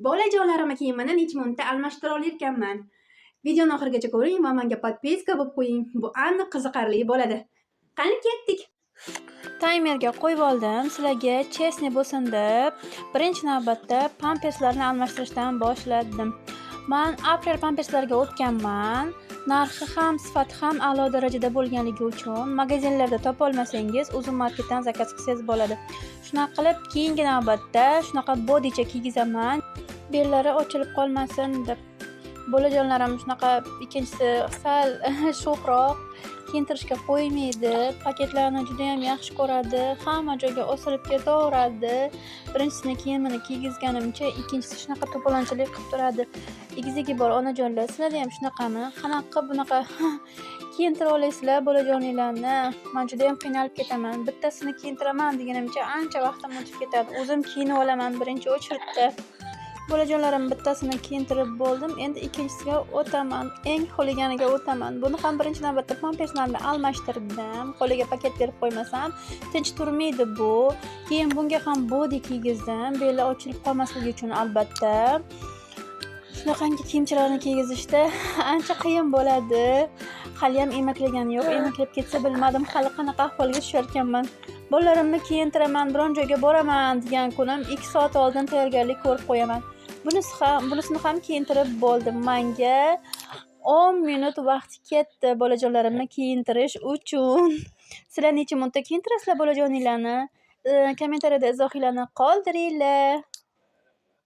Bolajonlarimni kiyimini necha minutda almashtira olar ekanman. Videoni oxirigacha ko'ring va menga podpiska bo'lib qo'ying. Bu aniq qiziqarli bo'ladi. Qani ketdik. Taymerga qo'yib oldim. Sizlarga chestni bo'lsin deb birinchi navbatda pamperslarni almashtirishdan boshladim. Men aprel pamperslarga o'tganman. Narxi ham, sifati ham a'lo darajada bo'lganligi uchun magazinlarda topa olmasangiz, Uzum marketdan zakaz qilsangiz bo'ladi. Shunaqa qilib, keyingi navbatda shunaqa bodicha kiygizaman. Bellari ochilib qolmasin deb. Bolajonlarim shunaqa ikkinchisi sal sho'xroq kiyintirishga qo'ymaydi. Paketlarni juda ham yaxshi ko'radi. Hamma joyga osilib ketaveradi. Birinchisini kiyimini kiygizganimcha, ikkinchisi shunaqa to'polonchilik qilib turadi. Egizigi bor onajonlar, sizlarda ham shunaqami? Qanaqa bunaqa kiyintira olasizlar bolajonlarni? Men juda ham qiynalib ketaman. Bittasini kiyintiraman deganimcha ancha vaqtim o'tib ketadi. O'zim kiyinib olaman birinchi o'chiritda. Bolajonlarim bittasini kiyintirib bo'ldim. Endi ikkinchisiga o'taman. Eng xo'liganiga o'taman. Buni ham birinchi navbatda pamperslarni almashtirdim. Qo'liga paket berib qo'ymasam, tinch turmaydi bu. Keyin bunga ham bodi kiygizdim. Beli ochilib qolmasligi uchun albatta. Shunaqangi kiyimchalarni kiygizishda ancha qiyin bo'ladi. Hali ham emaklagani yo'q. Emaklab ketsa bilmadim hali qanaqa ahvolga tushar ekanman. Bolalarimni kiyintiraman, biron joyga boraman degan kunim 2 soat oldin tayyorgarlik ko'rib qo'yaman. Bunisini ham kiyintirib bo'ldim. Menga 10 minut vaqt ketdi bolajonlarimni kiyintirish uchun. Sizlar necha minutda kiyintirasizlar bolajonlarni? Kommentariyada izohinglarni qoldiringlar.